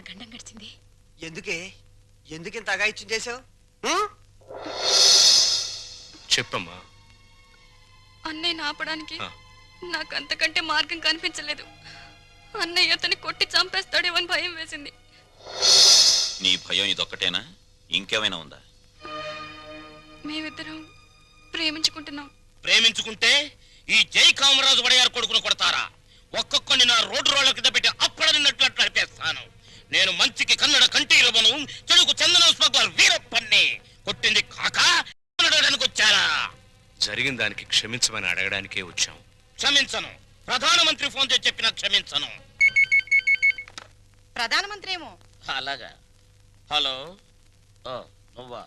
గండం గడిచింది. ఎందుకింత అగాయిత్యం చేసావు? చెప్పమ్మా. అన్నయ్యని ఆపడానికి నాకు అంతకంటే మార్గం కనిపించలేదు. అన్నయ్య అతన్ని కొట్టి చంపేస్తాడేమో అని భయం వేసింది. నీ భయం ఇదొక్కటేనా? ఇంకేమైనా ఉందా? మేమిద్దరం ప్రేమించుకుంటున్నాం. ప్రేమించుకుంటే ఈ జై కామరాజు వడయారు కొడుకును కొడతారా? ఒక్కొక్కని నా రోడ్ల కింద పెట్టి అప్పుడన్నట్లు నడిపేస్తాను. నేను మంచికి కన్నడ కంటీలవను, చెడుకు చందనం స్మగ్లర్ వీరప్పన్ని. కొట్టింది కాక వచ్చారా? జరిగిన దానికి క్షమించమని అడగడానికే వచ్చాం. క్షమించను. ప్రధానమంత్రి ఫోన్ చేసి చెప్పినా క్షమించను. ప్రధానమంత్రి ఏమో. అలాగా. హలో, నువ్వా?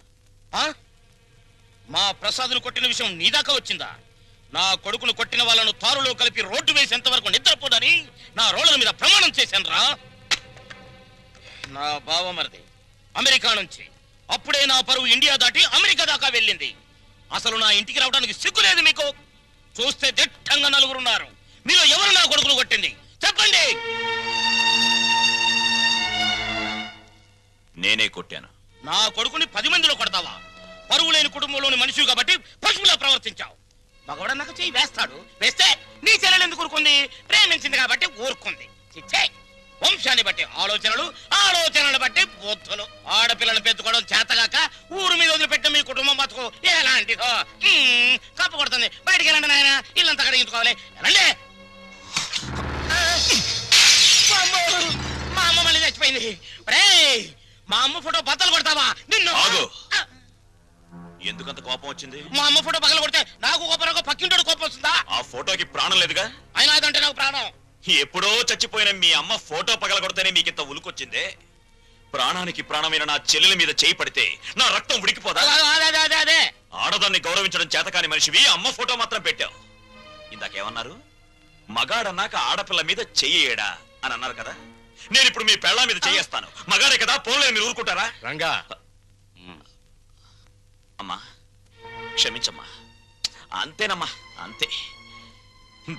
మా ప్రసాద్ను కొట్టిన విషయం నీ దాకా వచ్చిందా? నా కొడుకును కొట్టిన వాళ్ళను తారులో కలిపి రోడ్డు వేసేంత వరకు నిద్రపోదని నా రోడ్ల మీద ప్రమాణం చేశాను రా. నా బావమరిది అమెరికా నుంచి అప్పుడే నా పరువు ఇండియా దాటి అమెరికా దాకా వెళ్ళింది. అసలు నా ఇంటికి రావడానికి సిగ్గులేదు మీకు? చూస్తే దిట్టంగా నలుగురున్నారు. మీరు ఎవరు నా కొడుకును కొట్టింది చెప్పండి. నేనే కొట్టాను. నా కొడుకుని 10 మందిలో కొడతావా? పరువు లేని కుటుంబంలోని మనిషి కాబట్టి పశువులా ప్రవర్తించావు. మగవాడు నాకు చెయ్యి వేస్తాడు, వేస్తే నీ చెల్లెలు ఎందుకు ఊరుకుంది? ప్రేమించింది కాబట్టి ఊరుకుంది. వంశాన్ని బట్టి ఆలోచనలు, ఆలోచనలు బట్టి బుద్ధులు. ఆడపిల్లలు పెంచుకోవడం చేతగాక ఊరు మీద వదిలిపెట్టిన మీ కుటుంబం బతుకు ఎలాంటిదో. కప్పు కొడుతుంది. బయటికి వెళ్ళండి నాయన, ఇల్లంతా కడిగించుకోవాలి. వెళ్ళండి. మా అమ్మ మళ్ళీ చచ్చిపోయింది. మా అమ్మ ఫోటో బద్దలు కొడతావా? నిన్ను ఎందుకంత కోపం వచ్చింది? మా అమ్మ ఫోటో పగల కొడితే నాకు కోపం, పక్కింటోడు కోపం వస్తుందా? ఆ ఫోటోకి ప్రాణం లేదుగా. అయినా అదంటే నాకు ప్రాణం. ఎప్పుడో చచ్చిపోయిన మీ అమ్మ ఫోటో పగల కొడితేనే మీకింత ఉలుకొచ్చిందే. ప్రాణానికి ప్రాణమైన నా చెల్లెల మీద చేయి పడితే నా రక్తం ఉడికిపోదా? అదే ఆడదాన్ని గౌరవించడం చేతకాని మనిషివి అమ్మ ఫోటో మాత్రం పెట్టావు. ఇందాకేమన్నారు? మగాడన్నాక ఆడపిల్ల మీద చెయ్యేడా అని అన్నారు కదా. నేను ఇప్పుడు మీ పెళ్ళ మీద చెయ్యేస్తాను. మగాడే కదా, పోలే మీరు ఊరుకుంటారా? రంగా, అమ్మా క్షమించమ్మా. అంతేనమ్మా, అంతే.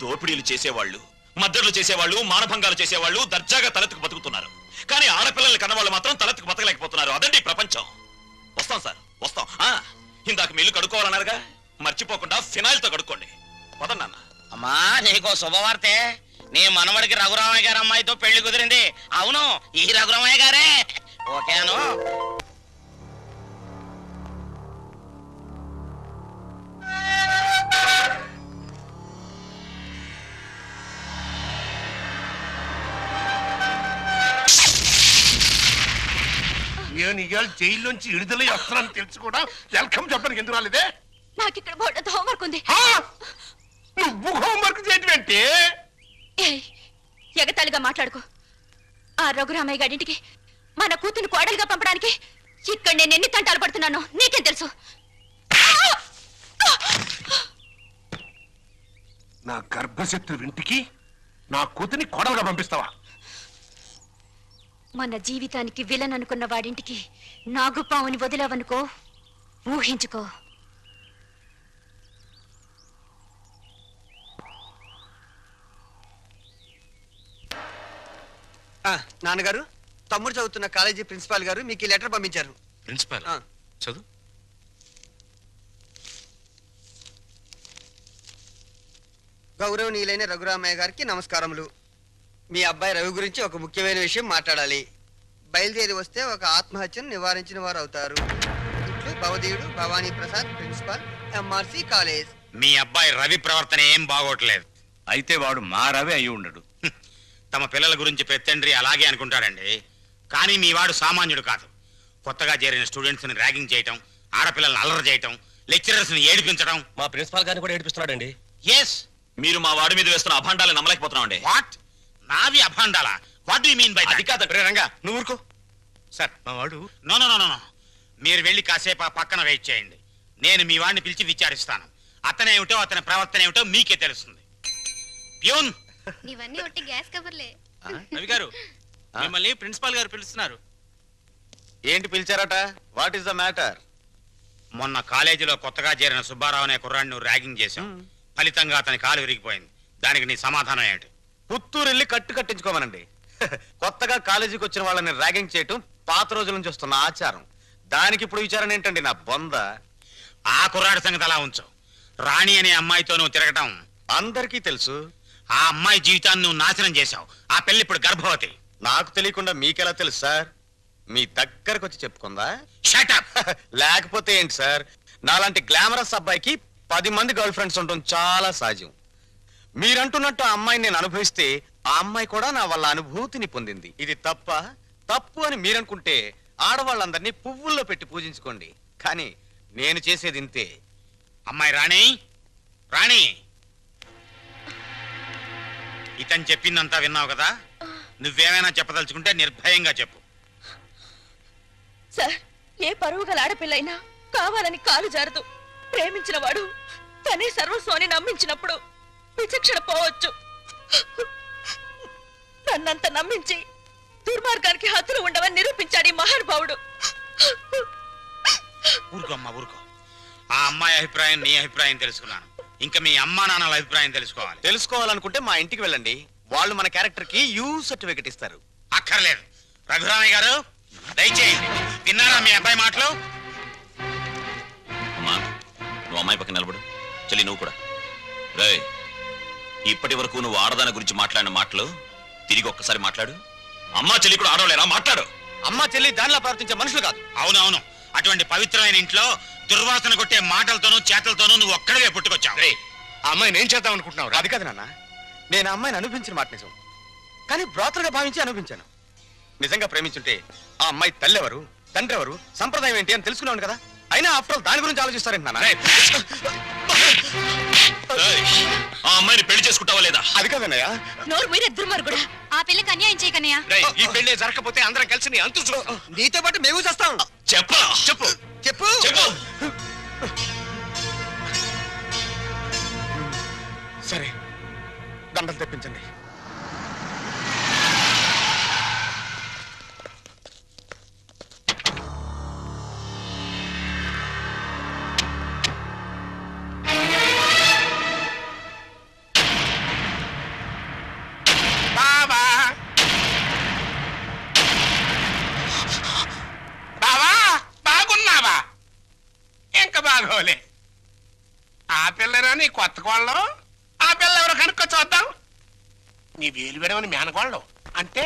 దోపిడీలు చేసేవాళ్ళు, మద్దతులు చేసేవాళ్ళు, మానభంగాలు చేసేవాళ్ళు దర్జాగా తలెత్తుకు బతుకుతున్నారు. కానీ ఆడపిల్లల్ని కన్నవాళ్ళు మాత్రం తలెత్తుకు బతకలేకపోతున్నారు. అదండి ప్రపంచం. వస్తాం సార్, వస్తాం. ఇందాక మీ ఇల్లు కడుక్కోవాలన్నారుగా, మర్చిపోకుండా ఫినాయిల్ తో కడుక్కోండి. పదన్నా. అమ్మా, నీకో శుభవార్తే. నీ మనవడికి రఘురామయ్య గారి అమ్మాయితో పెళ్లి కుదిరింది. అవును, ఈ రఘురామయ్య గారే. ఓకేను. నేను ఇవాళ జైల్లోంచి విడుదలై వస్తున్నాను తెలుసు కూడా వెల్కమ్ చెప్పడానికి ఎందుకు రాలేదే? నాకు ఇక్కడ బోర్డు హోంవర్క్ ఉంది. నువ్వు హోంవర్క్ చేయటం ఏంటి? ఎగతాళిగా మాట్లాడుకో. ఆ రఘురామయ్య గారింటికి మన కూతురు కోడలుగా పంపడానికి ఇక్కడ నేను ఎన్ని తంటాలు పడుతున్నానో నీకేం తెలుసు? నా గర్భశత్రు ఇంటికి నా కూతుని కోడలుగా పంపిస్తావా? మన జీవితానికి విలన్ అనుకున్న వాడింటికి నాగుపావుని వదిలావనుకో, ఊహించుకో. నాన్నగారు, తమ్ముడు చదువుతున్న కాలేజీ ప్రిన్సిపాల్ గారు మీకు ఈ లెటర్ పంపించారు. ప్రిన్సిపాల్ చదువు. గౌరవనీయులైన రఘురామయ్య గారికి నమస్కారములు. మీ అబ్బాయి రవి గురించి ఒక ముఖ్యమైన విషయం మాట్లాడాలి. బయలుదేరి వస్తే ఒక ఆత్మహత్యను నివారించిన వారు అవుతారు. ఇట్లు భవదీయుడు Bhavani Prasad, principal, MRC college. మీ అబ్బాయి రవి ప్రవర్తన ఏం బాగోట్లేదు. అయితే వాడు మా రవి అయి ఉండడు. తమ పిల్లల గురించి పెత్తండ్రి అలాగే అనుకుంటాడండి. కానీ మీ వాడు సామాన్యుడు కాదు. కొత్తగా చేరిన స్టూడెంట్స్ ని ర్యాగింగ్ చేయటం, ఆడపిల్లల్ని అల్లరి చేయటం, లెక్చరర్స్ ని ఏడిపించడం. మా ప్రిన్సిపాల్ గారిని కూడా ఏడిపిస్తున్నాడండి. ఎస్, మీరు మా వాడి మీద వేస్తున్న అభాండాలు నమ్మలేకపోతున్నామండి. వాట్? నావి అభాండాలా? What do you mean by that? అది కాదండి. రంగా, నువ్వు ఊరుకో. సార్, మా వాడు. నో నో నో నో, మీరు వెళ్ళి కాసేపు ఆ పక్కన వెయిట్ చేయండి. నేను మీ వాడిని పిలిచి విచారిస్తాను. అతనేమిటో అతని ప్రవర్తన ఏమిటో మీకే తెలుస్తుంది. ప్యూన్, ఇవన్నీ ఒట్టి గ్యాస్ కవర్లే. రవి గారు, మిమ్మల్ని ప్రిన్సిపాల్ గారు పిలుస్తున్నారు. ఏంటి పిలిచారట? What is the matter? మొన్న కాలేజీలో కొత్తగా చేరిన సుబ్బారావు అనే కుర్రాడిని ర్యాగింగ్ చేశాం. ఫలితంగా అతని కాలు విరిగిపోయింది. దానికి నీ సమాధానం ఏంటి? పుత్తూరు వెళ్ళి కట్టు కట్టించుకోమనండి. కొత్తగా కాలేజీకి వచ్చిన వాళ్ళని ర్యాగింగ్ చేయటం పాత రోజుల నుంచి వస్తున్న ఆచారం. దానికి ఇప్పుడు విచారణ ఏంటండి నా బొంద? ఆ కుర్రాడి సంగతి అలా ఉంచు. రాణి అనే అమ్మాయితో నువ్వు తిరగటం అందరికీ తెలుసు. ఆ అమ్మాయి జీవితాన్ని నువ్వు నాశనం చేశావు. ఆ పెళ్లి ఇప్పుడు గర్భవతి. నాకు తెలియకుండా మీకెలా తెలుసు సార్? మీ దగ్గరకు వచ్చి చెప్పుకుందా? షటప్. లేకపోతే ఏంటి సార్, నాలాంటి గ్లామరస్ అబ్బాయికి 10 మంది గర్ల్ ఫ్రెండ్స్ ఉండటం చాలా సహజం. మీరంటున్నట్టు ఆ అమ్మాయిని నేను అనుభవిస్తే ఆ అమ్మాయి కూడా నా వల్ల అనుభూతిని పొందింది. ఇది తప్పు అని మీరనుకుంటే ఆడవాళ్ళందరినీ పువ్వుల్లో పెట్టి పూజించుకోండి. కానీ నేను చేసేది ఇంతే. అమ్మాయి రాణి, రాణి, ఇతను చెప్పిందంతా విన్నావు కదా? నువ్వేమైనా చెప్పదలుచుకుంటే నిర్భయంగా చెప్పు. సార్, ఏ పరువు గల ఆడపిల్లైనా కావాలని కాలు జారదు. ప్రేమించిన వాడు తనే సర్వస్వాన్ని నమ్మించినప్పుడు విచక్షణ పోవచ్చు. నన్నంత నమ్మించి దుర్మార్గానికి హద్దులు ఉండవని నిరూపించాడు ఈ మహానుభావుడు. ఊరుకోమ్మా, ఊరుకో. ఆ అమ్మాయి అభిప్రాయం, నీ అభిప్రాయం తెలుసుకున్నాను. ఇంకా మీ అమ్మా నాన్నల అభిప్రాయం తెలుసుకోవాలనుకుంటే మా ఇంటికి వెళ్ళండి. వాళ్ళు మన క్యారెక్టర్ కి యూ సర్టిఫికెట్ ఇస్తారు. అక్కర్లేదు. రఘురామయ్య గారు, దయచేయండి. విన్నారా మీ అబ్బాయి మాటలు? అమ్మా, నువ్వు అమ్మాయి పక్కన నిలబడు. చెల్లి, నువ్వు కూడా. రేయ్, ఇప్పటి వరకు నువ్వు ఆడదాని గురించి మాట్లాడిన మాటలు తిరిగి ఒక్కసారి మాట్లాడు. అమ్మా చెల్లి కూడా ఆడవలేరా? మాట్లాడు. అమ్మ చెల్లి దానిలా ప్రవర్తించే మనుషులు కాదు. అవునవును. అటువంటి పవిత్రమైన ఇంట్లో దుర్వాసన కొట్టే మాటలతోనూ చేతలతోనూ నువ్వు ఒక్కడివే పుట్టుకొచ్చావు. ఆ అమ్మాయిని ఏం చేద్దాం అనుకుంటున్నావు? అది కాదు నాన్న, నేను ఆ అమ్మాయిని అనుభవించిన మాట నిజం. కానీ బ్రాతలుగా భావించి అనుభవించాను. నిజంగా ప్రేమించుంటే ఆ అమ్మాయి తల్లి ఎవరు, తండ్రి ఎవరు, సంప్రదాయం ఏంటి అని తెలుసుకున్నాను కదా. అయినా ఆఫ్టర్ ఆల్ దాని గురించి ఆలోచిస్తారేంటి నాన్న? ఆ అమ్మాయిని పెళ్లి చేసుకుంటావా లేదా? అది కాదన్నయ్య. నోరు మీరే దుర్మార్గుడా. ఆ పిల్లకి అన్యాయం చేయకన్నయ్య. ఈ పెళ్లి జరగకపోతే అందరం కలిసి నీ అంతు చూస్తాం. నీతో పాటు మేము చేస్తాం. చెప్పరా? చెప్పు చెప్పు చెప్పు. సరే, దండలు తెప్పించండి. బావా బావా, బాగున్నావా? ఇంకా బాగోలే. ఆ పిల్లరా నీ కొత్త కోళ్ళు? ఆ పిల్ల ఎవరు కనుక్కో చూద్దాం. నీ వేలు విడవని మేనకోళ్ళు అంటే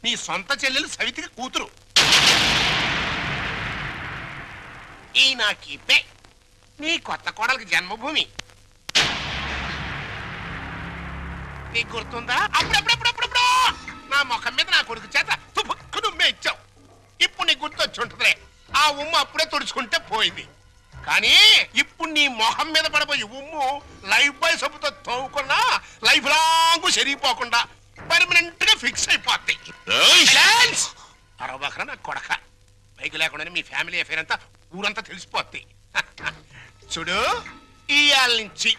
నీ సొంత చెల్లెలు సవితికి కూతురు. ఈ నా కీపే నీ కొత్త కోడలికి జన్మభూమి. నీకు గుర్తుందా? అప్పుడప్పుడప్పుడప్పుడు నా ముఖం మీద నా కొడుకు చేత తుమ్మే ఇచ్చావు. ఇప్పుడు నీకు గుర్తొచ్చి ఉంటుందిలే. ఆ ఉమ్ము అప్పుడే తుడుచుకుంటే పోయింది. కానీ ఇప్పుడు నీ మొహం మీద పడబోయి ఉమ్ము లైఫ్ బాయ్ సబ్బుతో తోవుకున్నా లైఫ్ లాంగ్ సరిగిపోకుండా పర్మనెంట్ గా ఫిక్స్ అయిపోతాయి. అరవబకరా నా కొడక. బైక్ లేకుండానే మీ ఫ్యామిలీ అఫేర్ అంతా ఊరంతా తెలిసిపోద్ది. చూడు, ఇయాల నుంచి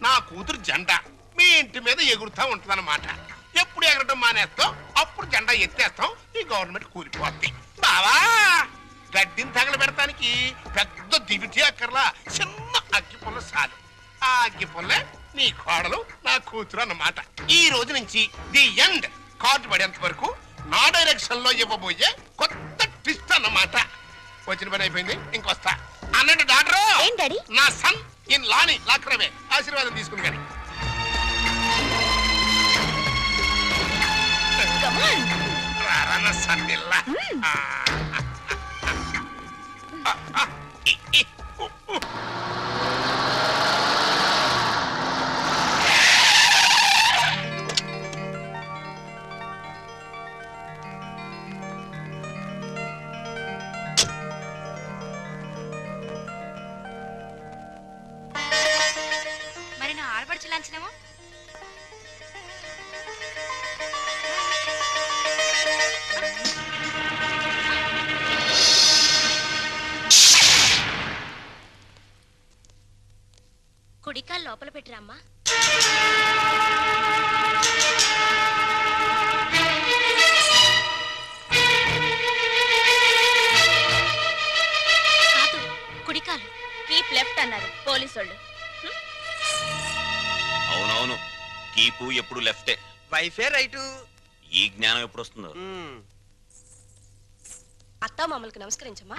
నా కూతురు జెండా మీ ఇంటి మీద ఎగురుతా ఉంటుందన్నమాట. ఎప్పుడు ఎగరటం మానేస్తాం అప్పుడు జెండా ఎత్తేస్తాం. ఈ గవర్నమెంట్ కూలిపోద్ది. బావా, గడ్డిని తగలబెడటానికి పెద్ద దివిటి అక్కర్లా, చిన్న అగ్గి పుల్ల చాలు. ఆ అగ్గి పుల్లే నీ కోడలు నా కూతురు అన్నమాట. ఈ రోజు నుంచి ది ఎండ్ కార్డు పడేంత వరకు నా డైరెక్షన్ లో ఇవ్వబోయే కొత్త ట్విస్ట్ అన్నమాట. వచ్చిన పని అయిపోయింది, ఇంకొస్తా అన్నట్టు డాక్టర్. నా సన్ ఇన్ లాని లాక్రమే ఆశీర్వాదం తీసుకుని కానీ రారా సన్నిల్లా. మరి నా ఆడపడుచు లాంఛనమో? కుడికాలు లోపల పెట్టిరమ్మా. కాదు, కుడికాలు. కీప్ లెఫ్ట్ అన్నారు పోలీసోళ్ళు. అవునవును, కీపు ఎప్పుడు లెఫ్టే. వైఫే రైటు. ఈ జ్ఞానం ఎప్పుడు వస్తుందో. అత్తా మామలకు నమస్కరించమ్మా.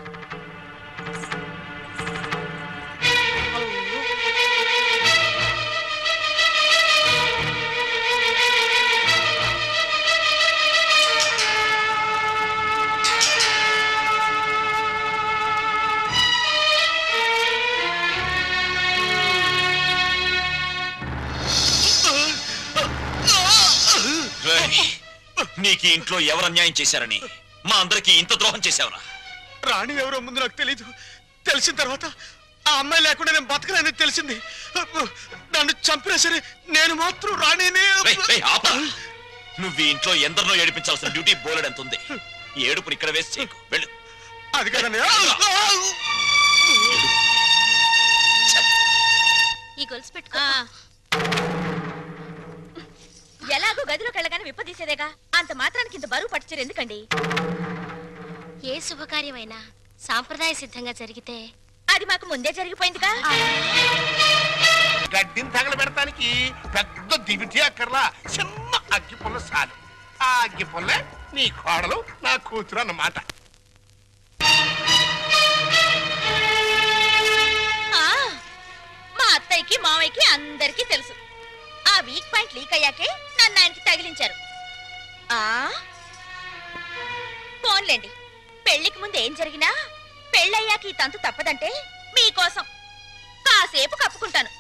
రేయ్, నీకు ఈ ఇంట్లో ఎవరు అన్యాయం చేశారని మా అందరికి ఇంత ద్రోహం చేశావురా? రాణి ఎవరో ముందు నాకు తెలీదు. తెలిసిన తర్వాత ఆ అమ్మాయి లేకుండా నేను బతకలేని తెలిసింది. నన్ను చంపినా సరే నేను మాత్రం రాణినే. రేయ్, రేయ్, ఆపరా. నువ్వు ఈ ఇంట్లో ఎందరినో ఏడిపించాల్సిన డ్యూటీ బోలెడు ఎంత ఉంది. ఏడుపుని ఇక్కడ వేసి చేయకు. వెళ్ళు. అది కదండి. ఈ గొలుసు పెట్టుకో. ఎలాగో గదిలోకి వెళ్ళగానే విప్పదీసేదేగా, అంత మాత్రానికి ఇంత బరువు పట్టుచరు ఎందుకండి? ఏ శుభకార్యమైనా సాంప్రదాయ సిద్ధంగా జరిగితే అది మాకు ముందే జరిగిపోయిందిగా. గడ్డిని తగలబెడటానికి పెద్ద దివిటి అక్కర్లా, చిన్న అగ్గి పుల్ల చాలు. ఆ అగ్గి పుల్లే నీ కోడలు నా కూతురు అన్నమాట. మా అత్తయ్యకి మావయ్యకి అందరికీ తెలుసు. ఆ వీక్ పాయింట్ లీక్ అయ్యాకే నన్ను ఆయనకి తగిలించారు. ఫోన్లేండి, పెళ్లికి ముందు ఏం జరిగినా పెళ్ళయ్యాక ఈ తంతు తప్పదంటే మీకోసం కాసేపు కప్పుకుంటాను.